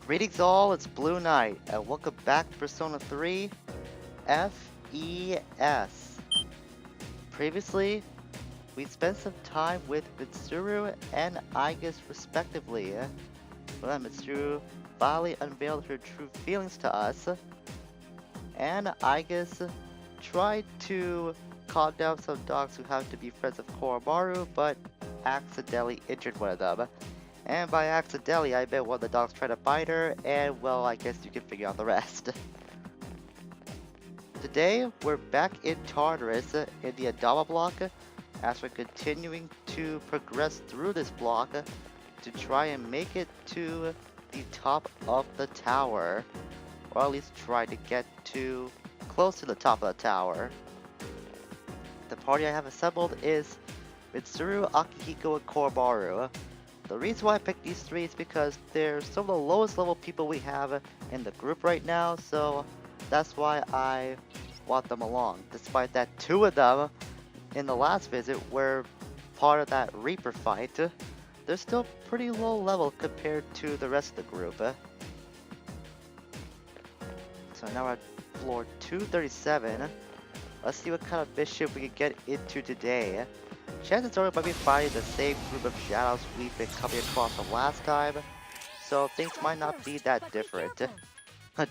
Greetings all, it's Blue Knight, and welcome back to Persona 3 FES. Previously, we spent some time with Mitsuru and Aigis respectively. When Mitsuru finally unveiled her true feelings to us, and Aigis tried to calm down some dogs who have to be friends of Koromaru, but accidentally injured one of them. And by accidentally, I bet one of the dogs tried to bite her, and well, I guess you can figure out the rest. Today, we're back in Tartarus in the Adamah block, as we're continuing to progress through this block to try and make it to the top of the tower, or at least try to get to close to the top of the tower. The party I have assembled is Mitsuru, Akihiko, and Koromaru. The reason why I picked these three is because they're some of the lowest level people we have in the group right now, so that's why I want them along. Despite that two of them in the last visit were part of that Reaper fight, they're still pretty low level compared to the rest of the group. So now we're at floor 237. Let's see what kind of mission we can get into today. Chances are we might be fighting the same group of shadows we've been coming across from last time, so things might not be that different.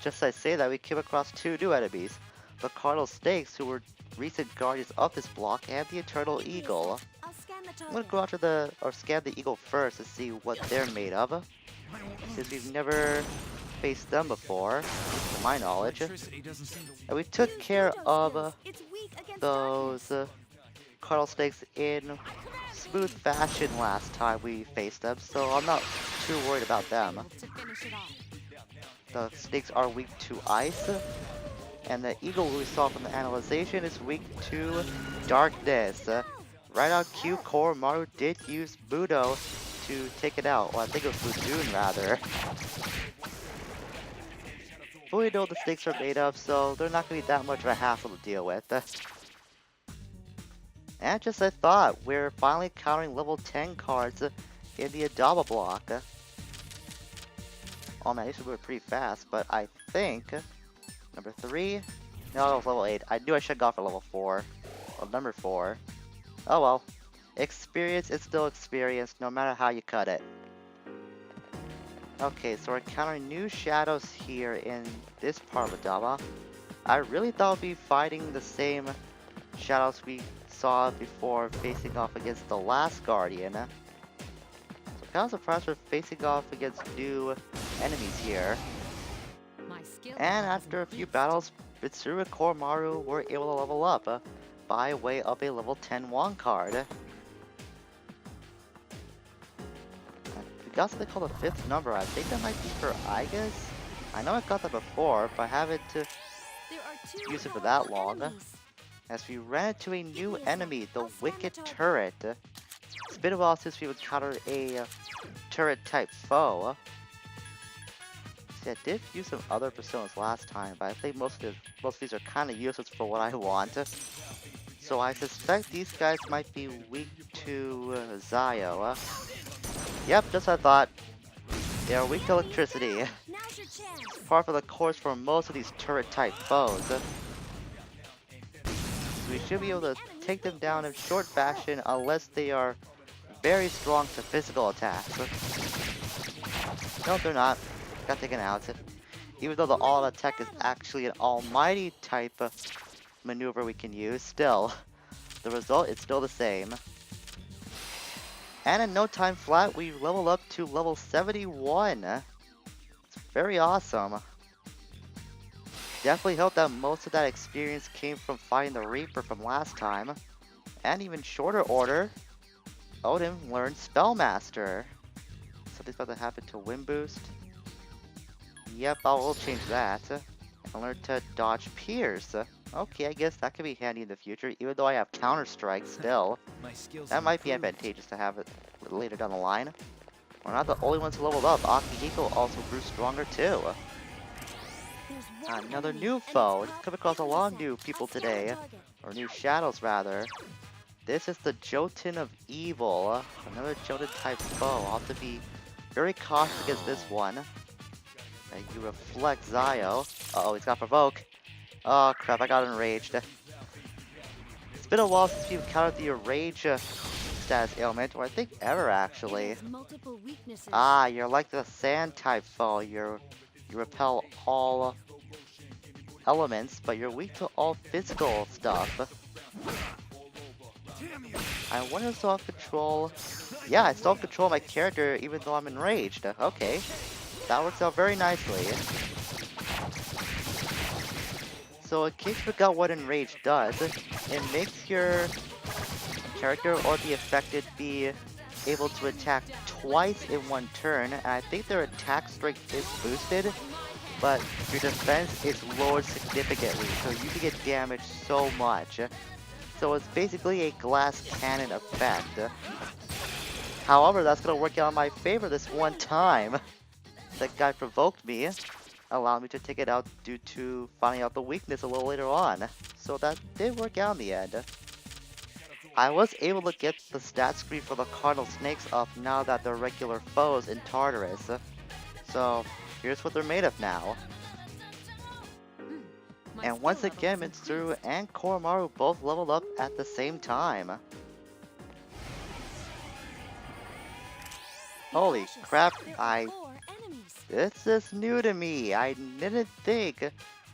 Just as I say that, we came across two new enemies, the Cardinal Snakes, who were recent guardians of this block, and the Eternal Eagle. I'm gonna go after scan the Eagle first to see what they're made of, since we've never faced them before, to my knowledge. And we took care of those Cardinal Snakes in smooth fashion last time we faced them, so I'm not too worried about them. The snakes are weak to ice, and the eagle we saw from the analyzation is weak to darkness. Right on cue, Koromaru did use Budo to take it out. Well, I think it was Budoon rather. But we know what the snakes are made of, so they're not going to be that much of a hassle to deal with. And just as I thought, we're finally encountering level 10 cards in the Adamah block. Oh man, these should move pretty fast, but I think number 3. No, it was level 8. I knew I should have gone for level 4. Well, number 4. Oh well. Experience is still experience, no matter how you cut it. Okay, so we're encountering new shadows here in this part of Adamah. I really thought we'd be fighting the same shadows we saw before facing off against the last Guardian. So kind of surprised we're facing off against new enemies here. And after a few battles, Mitsuru and Koromaru were able to level up by way of a level 10 Wand card. We got something called a 5th number. I think that might be for Aigis. I know I got that before, but I haven't used it for that long. As we ran into a new enemy, the Wicked Turret. It's been a while since we've encountered a turret-type foe. See, I did use some other personas last time, but I think most of these are kind of useless for what I want. So I suspect these guys might be weak to Zayo. Yep, just what I thought. They are weak to electricity. Par for the course for most of these turret-type foes. We should be able to take them down in short fashion unless they are very strong to physical attacks. No, they're not. Got taken out. Even though the all-out attack is actually an almighty type of maneuver we can use, still, the result is still the same. And in no time flat, we leveled up to level 71. It's very awesome. Definitely hope that most of that experience came from fighting the Reaper from last time. And even shorter order, Odin learned Spellmaster. Something's about to happen to Wind Boost. Yep, I will change that. And learn to dodge Pierce. Okay, I guess that could be handy in the future, even though I have Counter Strike still. That might be advantageous to have it later down the line. We're not the only ones who leveled up. Akihiko also grew stronger too. Another new foe. Just come across a lot of new people today. Or new shadows, rather. This is the Jotun of Evil. Another Jotun type foe. I'll have to be very cautious against this one. And you reflect Zio. Uh-oh, he's got Provoke. Oh crap, I got enraged. It's been a while since we've encountered the Rage status ailment, or I think ever actually. Ah, you're like the sand type foe. You repel all elements, but you're weak to all physical stuff. I wonder if self-control. Yeah, I self-control my character even though I'm enraged. Okay, that works out very nicely. So in case you forgot what enrage does, it makes your character or the affected be able to attack twice in one turn, and I think their attack strength is boosted, but your defense is lowered significantly, so you can get damaged so much. So it's basically a glass cannon effect. However, that's gonna work out in my favor this one time. That guy provoked me, allowed me to take it out due to finding out the weakness a little later on. So that did work out in the end. I was able to get the stat screen for the Cardinal Snakes up now that they're regular foes in Tartarus. So here's what they're made of now. And once again, Mitsuru and Koromaru both leveled up at the same time. Holy crap, this is new to me. I didn't think.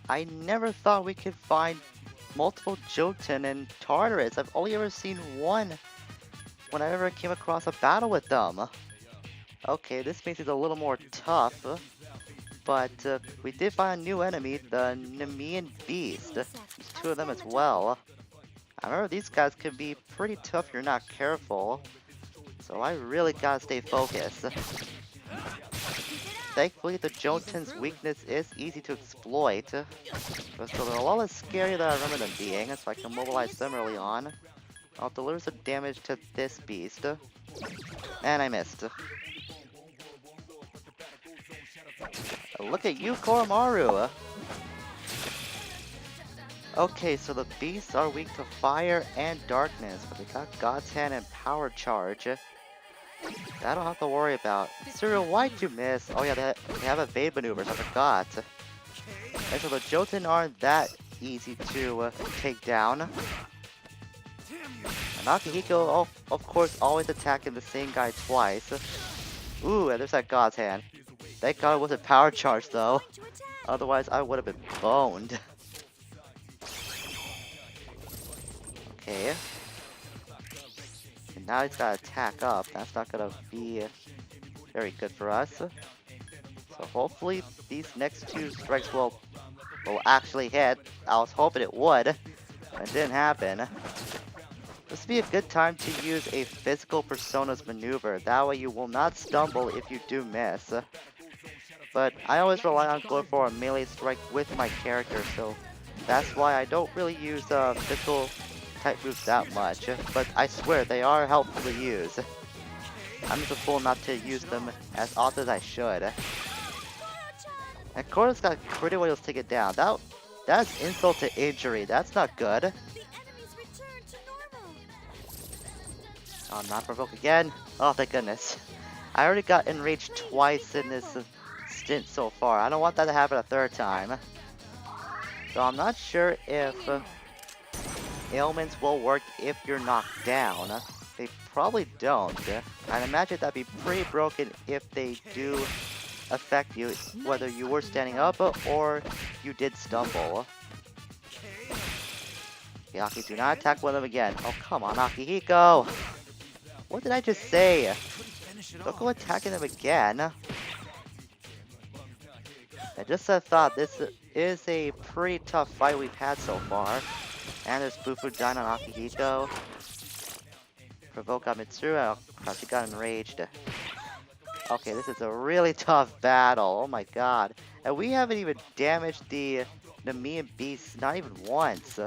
I never thought we could find multiple Jotun in Tartarus. I've only ever seen one when I ever came across a battle with them. Okay, this makes it a little more tough. But we did find a new enemy, the Nemean Beast. There's two of them as well. I remember these guys can be pretty tough if you're not careful. So I really gotta stay focused. Thankfully, the Jotun's weakness is easy to exploit. So they're a lot less scary than I remember them being, so I can mobilize them early on. I'll deliver some damage to this beast. And I missed. Look at you, Koromaru! Okay, so the beasts are weak to fire and darkness, but they got God's Hand and Power Charge. That I don't have to worry about. Cyril, why'd you miss? Oh yeah, they have evade maneuvers, I forgot. And so the Jotun aren't that easy to take down. And Akihiko, of course, always attacking the same guy twice. Ooh, and there's that God's Hand. Thank God it wasn't Power Charge though. Otherwise, I would have been boned. Okay. And now he's got to attack up. That's not going to be very good for us. So hopefully these next two strikes will actually hit. I was hoping it would. And it didn't happen. This would be a good time to use a physical personas maneuver. That way you will not stumble if you do miss. But I always rely on going for a melee strike with my character, so that's why I don't really use physical type moves that much. But I swear, they are helpful to use. I'm just a fool not to use them as often as I should. And Korda's got critical wheels to take it down. That's insult to injury. That's not good. Oh, not provoke again. Oh, thank goodness. I already got enraged twice in this stint so far. I don't want that to happen a third time. So I'm not sure if ailments will work if you're knocked down. They probably don't. I'd imagine that'd be pretty broken if they do affect you, whether you were standing up or you did stumble. Yaki, do not attack one of them again. Oh, come on, Akihiko! What did I just say? Don't go attacking them again. I just thought this is a pretty tough fight we've had so far. And there's Bufu dying on Akihiko. Provoke on Mitsuru. Oh, she got enraged. Okay, this is a really tough battle. Oh my god. And we haven't even damaged the Nemean Beast, not even once.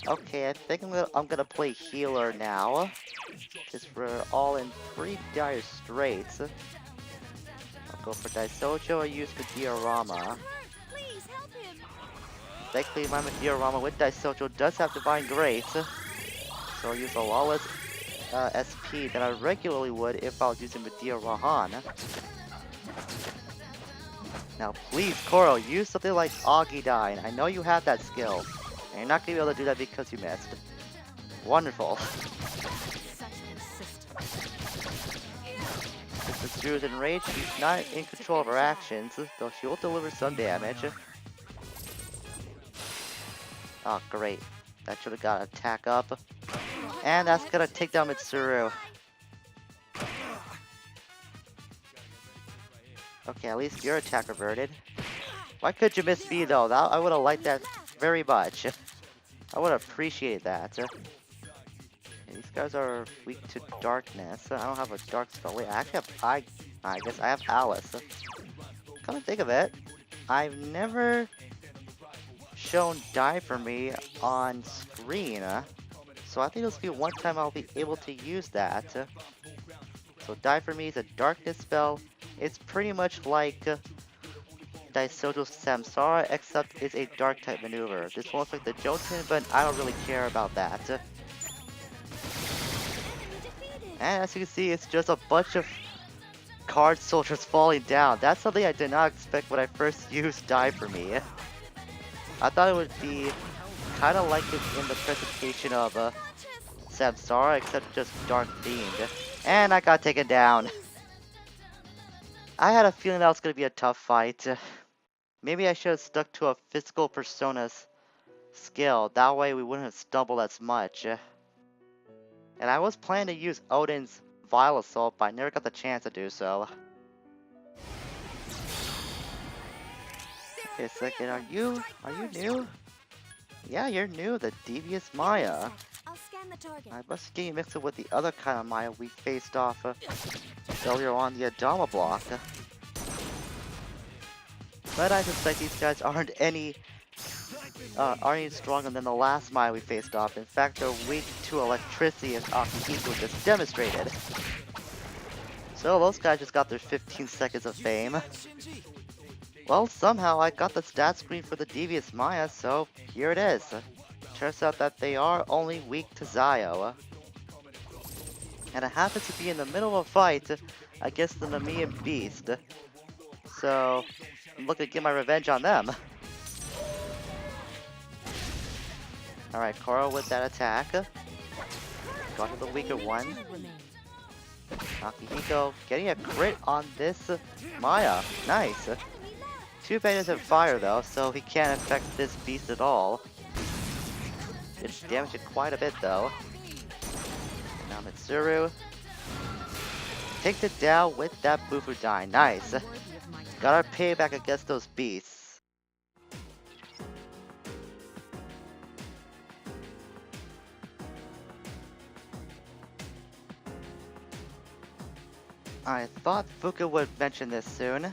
Okay, I think I'm gonna play healer now. Because we're all in pretty dire straits. I'll go for Daisojo or use the diorama. Thankfully, my diorama with Daisojo does have Divine Grace. So I'll use a lawless SP than I regularly would if I was using Medea Rahan. Now please, Koro, use something like Augie Dine. I know you have that skill. And you're not going to be able to do that because you missed. Wonderful. Since the Zero is enraged, she's not in control of her actions, though she will deliver some damage. Oh, great. That should have got an attack up. And that's gonna take down Mitsuru. Okay, at least your attack reverted. Why could you miss me though? I would have liked that very much. I would have appreciated that. These guys are weak to darkness. I don't have a dark spell. Wait, I actually have, I guess I have Alice. Come to think of it, I've never shown Die For Me on screen. So I think this will be one time I'll be able to use that. So Die For Me is a darkness spell. It's pretty much like Daisojo Samsara, except it's a dark type maneuver. This one looks like the Jotun, but I don't really care about that. And as you can see, it's just a bunch of card soldiers falling down. That's something I did not expect when I first used Die For Me. I thought it would be kind of like it in the presentation of Samsara, except just dark themed. And I got taken down. I had a feeling that was going to be a tough fight. Maybe I should have stuck to a physical persona's skill. That way we wouldn't have stumbled as much. And I was planning to use Odin's Vile Assault, but I never got the chance to do so. Okay, a second, are you new? Yeah, you're new, the Devious Maya. I must get you mixed up with the other kind of Maya we faced off earlier on the Adamah block. But I suspect these guys aren't any stronger than the last Maya we faced off. In fact, they're weak to electricity, as Akihiko just demonstrated. So those guys just got their 15 seconds of fame. Well, somehow I got the stat screen for the Devious Maya, so here it is. Turns out that they are only weak to Zio. And it happens to be in the middle of a fight against the Nemean Beast. So, I'm looking to get my revenge on them. Alright, Koro with that attack. Got to the weaker one. Akihiko getting a crit on this Maya. Nice. Too bad he doesn't fire though, so he can't affect this beast at all. Did damage it quite a bit though. Now Mitsuru takes it down with that Bufudine. Nice. Got our payback against those beasts. I thought Fuka would mention this soon.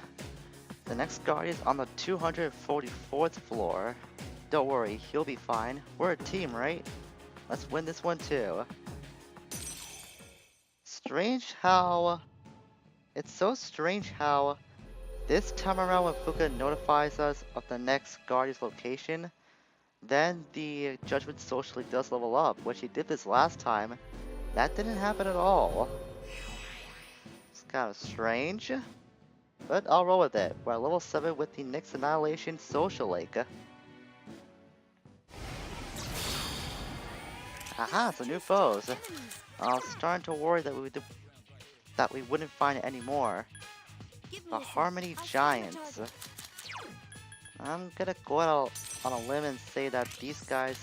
The next guard is on the 244th floor. Don't worry, he'll be fine. We're a team, right? Let's win this one too. It's so strange how this time around when Fuka notifies us of the next guardian's location, then the Judgment Socially does level up, which he did this last time. That didn't happen at all. It's kind of strange. But I'll roll with it. We're at level 7 with the Nyx Annihilation Social Lake. Aha, some new foes. I was starting to worry that we wouldn't find it anymore. The Harmony Giants. I'm gonna go out on a limb and say that these guys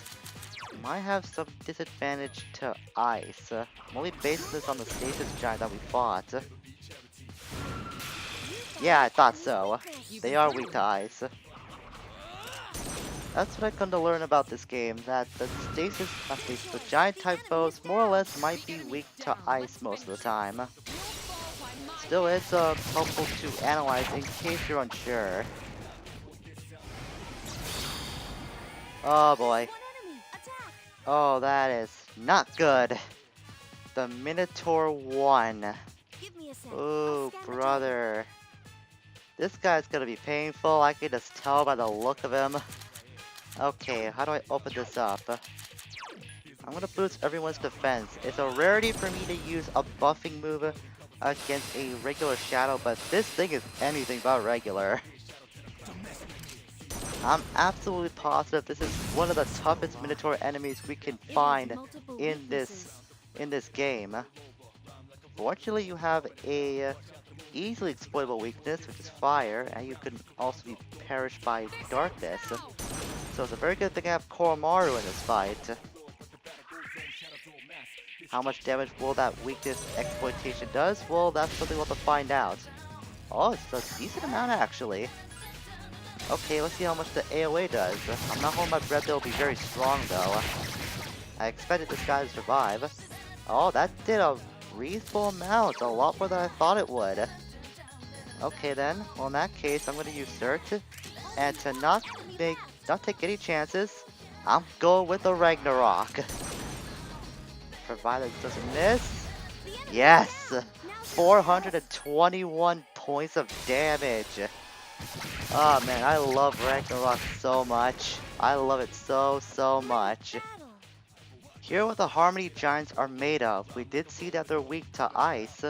might have some disadvantage to ice. I'm only basing this on the Stasis Giant that we fought. Yeah, I thought so. They are weak to ice. That's what I come to learn about this game, that the the giant type foes more or less might be weak to ice most of the time. Still, it's helpful to analyze in case you're unsure. Oh boy. Oh, that is not good. The Minotaur 1. Oh, brother. This guy's gonna be painful, I can just tell by the look of him. Okay, how do I open this up? I'm gonna boost everyone's defense. It's a rarity for me to use a buffing move against a regular shadow, but this thing is anything but regular. I'm absolutely positive this is one of the toughest Minotaur enemies we can find in this game. Fortunately, you have a easily exploitable weakness, which is fire, and you can also be perished by darkness. So it's a very good thing I have Koromaru in this fight. How much damage will that weakness exploitation does? Well, that's something we'll have to find out. Oh, it's a decent amount actually. Okay, let's see how much the AoE does. I'm not holding my breath, it'll be very strong though. I expected this guy to survive. Oh, that did a reasonable amount, a lot more than I thought it would. Okay then, well in that case, I'm gonna use Search, and to not take any chances, I'm going with the Ragnarok. Provided it doesn't miss. Yes! 421 points of damage. Oh man, I love Ragnarok so much. I love it so much. Here are what the Harmony Giants are made of. We did see that they're weak to ice,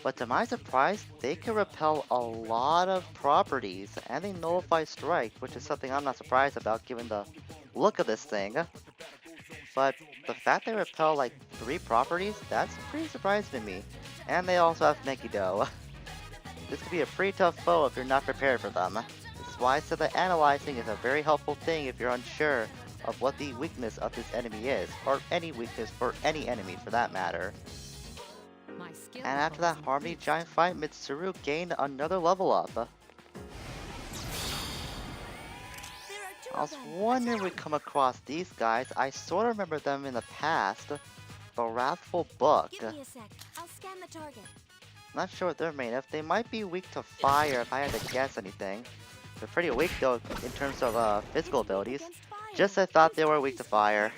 but to my surprise, they can repel a lot of properties, and they nullify strike, which is something I'm not surprised about given the look of this thing. But the fact they repel like 3 properties, that's pretty surprising to me. And they also have Nekido. This could be a pretty tough foe if you're not prepared for them. This is why I said that analyzing is a very helpful thing if you're unsure of what the weakness of this enemy is, or any weakness for any enemy for that matter. And after that Harmony Giant fight, Mitsuru gained another level up. I was wondering we'd come across these guys. I sort of remember them in the past. The Wrathful Book. Give me a sec. I'll scan the target. Not sure what they're made of. They might be weak to fire if I had to guess anything. They're pretty weak though in terms of physical abilities. Just I thought they were weak to fire.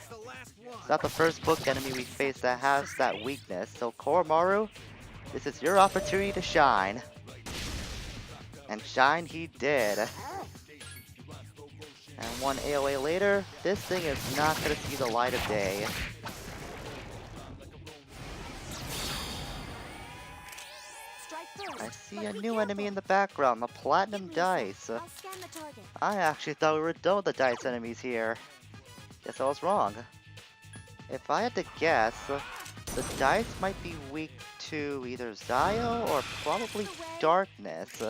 It's not the first book enemy we face that has that weakness. So Koromaru, this is your opportunity to shine. And shine he did. And one AoE later, this thing is not going to see the light of day. I see a new enemy in the background, the Platinum Dice. I actually thought we were done with the Dice enemies here. Guess I was wrong. If I had to guess, the Dice might be weak to either Zio or probably Darkness,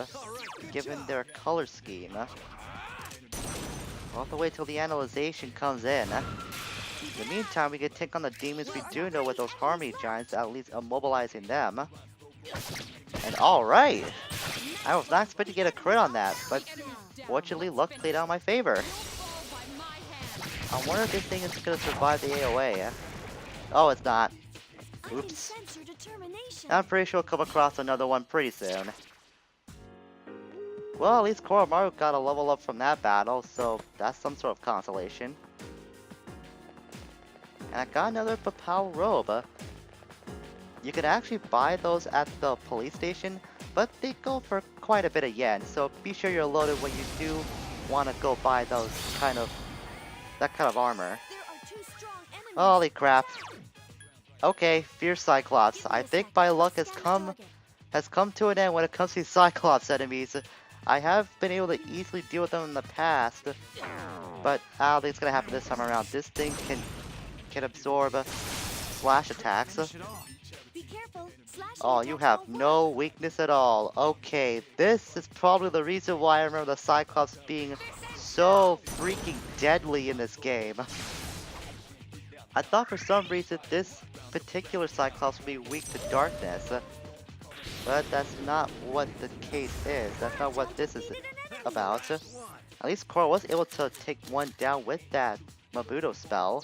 given their color scheme. We'll have to wait till the analyzation comes in. In the meantime, we can take on the demons we do know with those Harmony Giants, at least immobilizing them. And alright! I was not expecting to get a crit on that, but fortunately luck played out in my favor. I wonder if this thing is going to survive the AoE. Oh, it's not. Oops. I'm pretty sure we'll come across another one pretty soon. Well, at least Koromaru got a level up from that battle, so that's some sort of consolation. And I got another Papal robe. You can actually buy those at the police station, but they go for quite a bit of yen, so be sure you're loaded when you do want to go buy that kind of armor. Holy crap. Okay, Fierce Cyclops. I think my luck has come to an end when it comes to Cyclops enemies. I have been able to easily deal with them in the past, but I don't think it's gonna happen this time around. This thing can absorb slash attacks. Oh, you have no weakness at all. Okay, this is probably the reason why I remember the Cyclops being so freaking deadly in this game. I thought for some reason this particular Cyclops would be weak to darkness. But that's not what the case is. That's not what this is about. At least Korra was able to take one down with that Mabuto spell.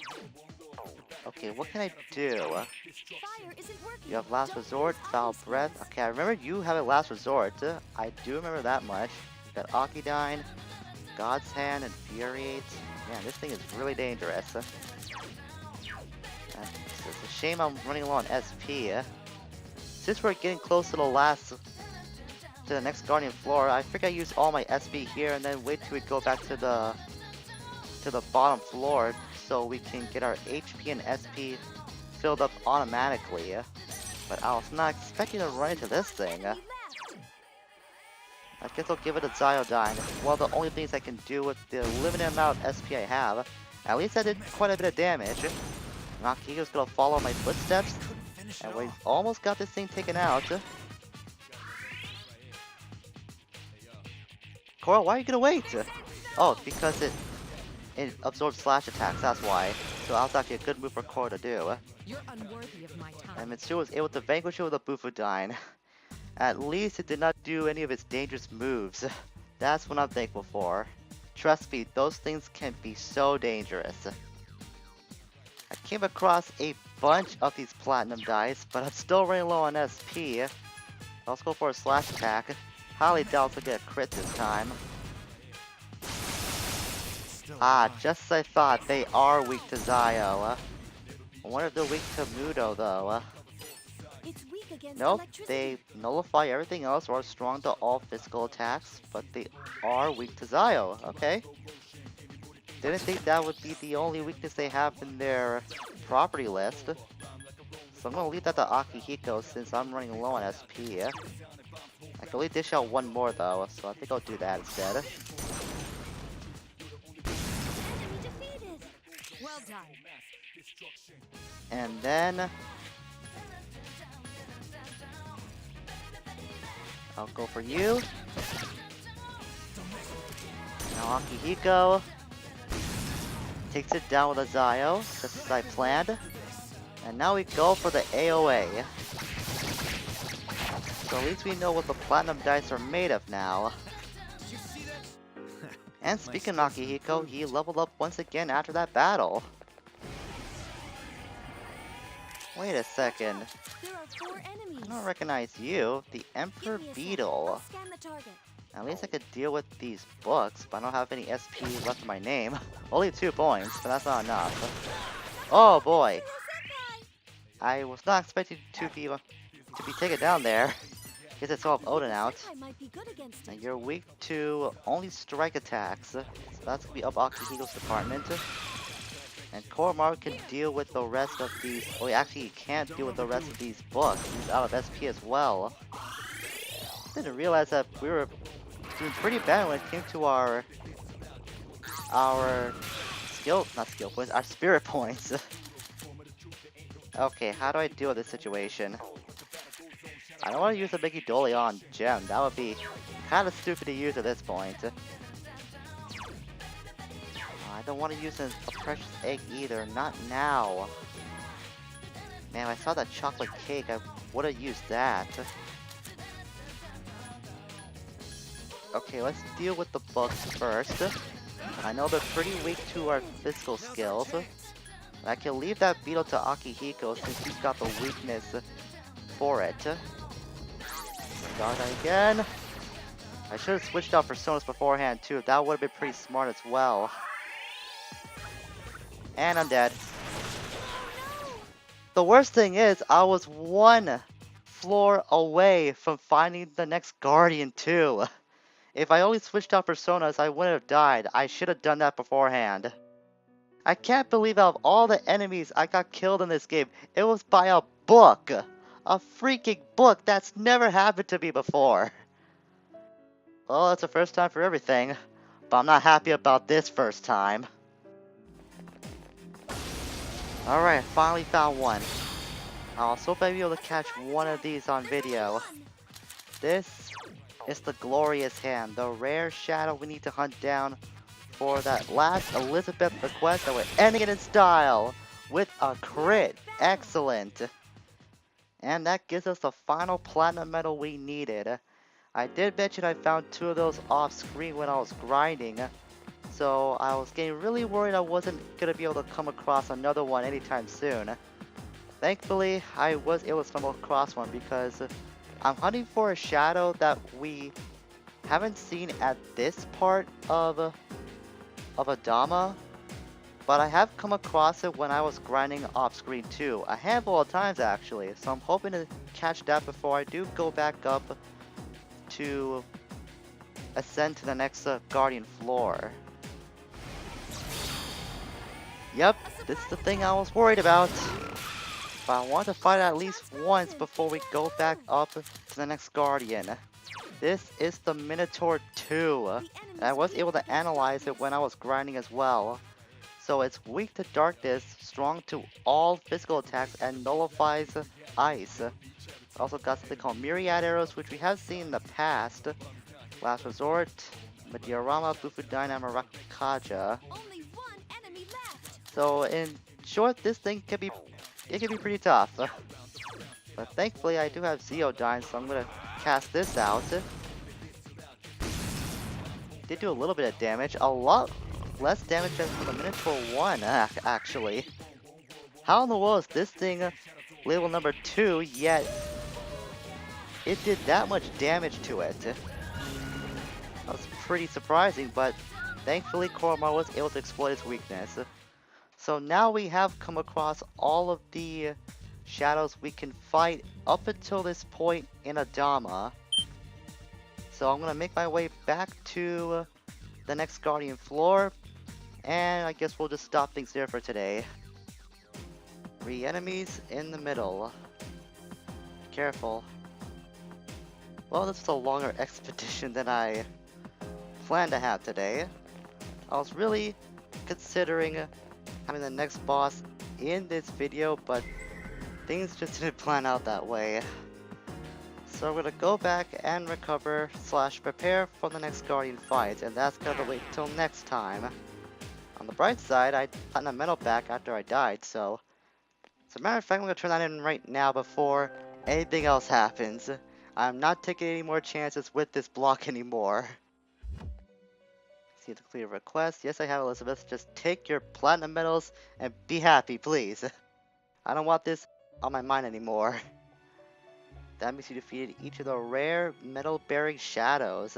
Okay, what can I do? You have Last Resort, Foul Breath. Okay, I remember you have a Last Resort. I do remember that much. You got Akidyne, God's Hand, Infuriate. Man, this thing is really dangerous. It's a shame I'm running low on SP. Since we're getting close to the next Guardian floor, I figured I'd use all my SP here and then wait till we go back to the bottom floor so we can get our HP and SP filled up automatically. But I was not expecting to run into this thing. I guess I'll give it a Ziodyne. Well, the only things I can do with the limited amount of SP I have. At least I did quite a bit of damage. Nakihiko's gonna follow my footsteps. And we almost got this thing taken out. Cora, why are you gonna wait? Oh, because it absorbs slash attacks, that's why. So that was actually a good move for Cora to do. You're unworthy of my time. And Mitsuru was able to vanquish it with a Bufudyne. At least it did not do any of its dangerous moves. That's what I'm thankful for. Trust me, those things can be so dangerous. I came across a bunch of these platinum dice, but I'm still running low on SP. Let's go for a slash attack. Highly doubt we'll get a crit this time. Ah, just as I thought, they are weak to Zio. I wonder if they're weak to Mudo though. It's weak against Nope, electricity. they nullify everything else or are strong to all physical attacks, but they are weak to Zio. Okay. Didn't think that would be the only weakness they have in their property list. So I'm gonna leave that to Akihiko since I'm running low on SP. I can only dish out one more though, so I think I'll do that instead. Enemy defeated. Well done. And then I'll go for you. Now Akihiko takes it down with a Zio, just as I planned. And now we go for the AOA. So at least we know what the platinum dice are made of now. And speaking of Akihiko, he leveled up once again after that battle. Wait a second. There are 4 enemies. I don't recognize you. The Emperor Give me a sec. Beetle. I'll scan the target. At least I could deal with these books, but I don't have any SP left in my name. Only 2 points, but that's not enough. Oh boy. I was not expecting to be taken down there. Guess it's all of Odin out. I might be good against And it. you're weak to only strike attacks, so that's gonna be up Akihiko's department. And Koromaru can deal with the rest of these. Oh, actually, he can't deal with the rest of these books. He's out of SP as well. Didn't realize that we were doing pretty bad when it came to our not skill points, our spirit points. Okay, how do I deal with this situation? I don't want to use a Mickey Dolly on Gem. That would be kind of stupid to use at this point. I don't want to use a precious egg either. Not now. Man, if I saw that chocolate cake, I would have used that. Okay, let's deal with the books first. I know they're pretty weak to our physical skills. And I can leave that beetle to Akihiko since he's got the weakness for it. Start again. I should have switched out Personas beforehand too. That would have been pretty smart as well. And I'm dead. The worst thing is, I was 1 floor away from finding the next Guardian too. If I only switched out Personas, I wouldn't have died. I should have done that beforehand. I can't believe out of all the enemies I got killed in this game, it was by a book. A freaking book. That's never happened to me before. Well, it's a first time for everything. But I'm not happy about this first time. Alright, I finally found one. I'll hope I'll be able to catch one of these on video. This is the Glorious Hand, the rare shadow we need to hunt down for that last Elizabeth request, and we're ending it in style with a crit. Excellent. And that gives us the final platinum medal we needed. I did mention I found 2 of those off screen when I was grinding, so I was getting really worried I wasn't going to be able to come across another one anytime soon. Thankfully, I was able to stumble across one because I'm hunting for a shadow that we haven't seen at this part of Adamah, but I have come across it when I was grinding off screen too, a handful of times actually, so I'm hoping to catch that before I do go back up to ascend to the next Guardian floor. Yep, this is the thing I was worried about, but I want to fight at least once before we go back up to the next Guardian. This is the Minotaur 2. And I was able to analyze it when I was grinding as well. So it's weak to darkness, strong to all physical attacks, and nullifies ice. Also got something called Myriad Arrows, which we have seen in the past. Last Resort, Mediarama, Bufudaina, Marakaja. Only one enemy left. So in short, this thing can be pretty tough. But thankfully I do have Zeodyne, so I'm gonna cast this out. Did do a little bit of damage, a lot less damage than for the Minotaur 1 actually. How in the world is this thing level number 2, yet it did that much damage to it? That was pretty surprising, but thankfully Koromar was able to exploit its weakness. So now we have come across all of the shadows we can fight up until this point in Adamah. So I'm gonna make my way back to the next Guardian floor, and I guess we'll just stop things there for today. 3 enemies in the middle. Careful. Well, this was a longer expedition than I planned to have today. I was really considering having the next boss in this video, but things just didn't plan out that way. So we're gonna go back and recover / prepare for the next Guardian fight, and that's gonna wait till next time. On the bright side, I got a medal back after I died, so as a matter of fact, I'm gonna turn that in right now before anything else happens. I'm not taking any more chances with this block anymore. See the clear request. Yes, I have, Elizabeth. Just take your platinum medals and be happy, please. I don't want this on my mind anymore. That means you defeated each of the rare medal-bearing shadows.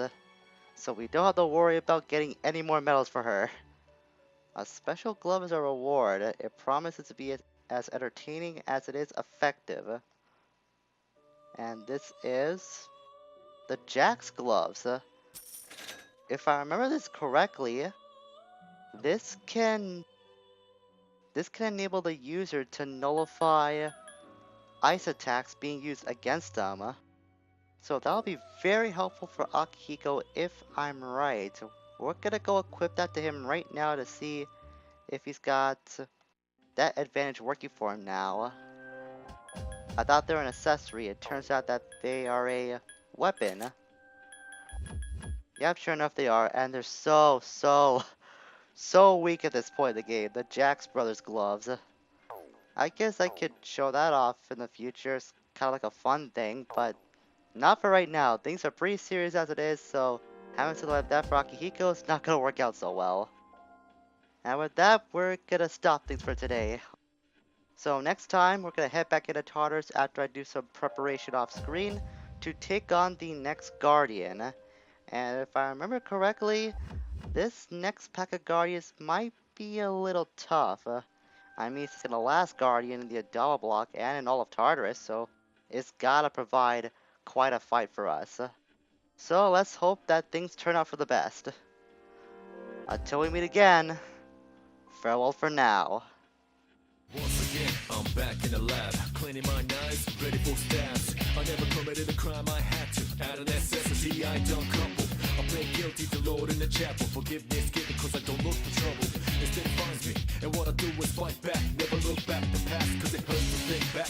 So we don't have to worry about getting any more medals for her. A special glove is a reward. It promises to be as entertaining as it is effective. And this is the Jack's gloves. If I remember this correctly, this can enable the user to nullify ice attacks being used against them. So that'll be very helpful for Akihiko if I'm right. We're gonna go equip that to him right now to see if he's got that advantage working for him now. I thought they were an accessory. It turns out that they are a weapon. Yep, sure enough they are, and they're so weak at this point in the game. The Jax Brothers gloves. I guess I could show that off in the future. It's kind of like a fun thing, but not for right now. Things are pretty serious as it is, so having to let that for Akihiko is not gonna work out so well. And with that, we're gonna stop things for today. So next time, we're gonna head back into Tartarus after I do some preparation off screen to take on the next Guardian. And if I remember correctly, this next pack of Guardians might be a little tough. I mean, it's the last Guardian in the Adamah block and in all of Tartarus, so it's gotta provide quite a fight for us. So let's hope that things turn out for the best. Until we meet again, farewell for now. Once again, I'm back in the lab, cleaning my knives, ready for stabs. I never committed a crime I had to. Out of necessity, I done couple. I plead guilty to Lord in the chapel. Forgiveness given cause I don't look for trouble. Instead finds me, and what I do is fight back. Never look back the past cause it hurts to think back.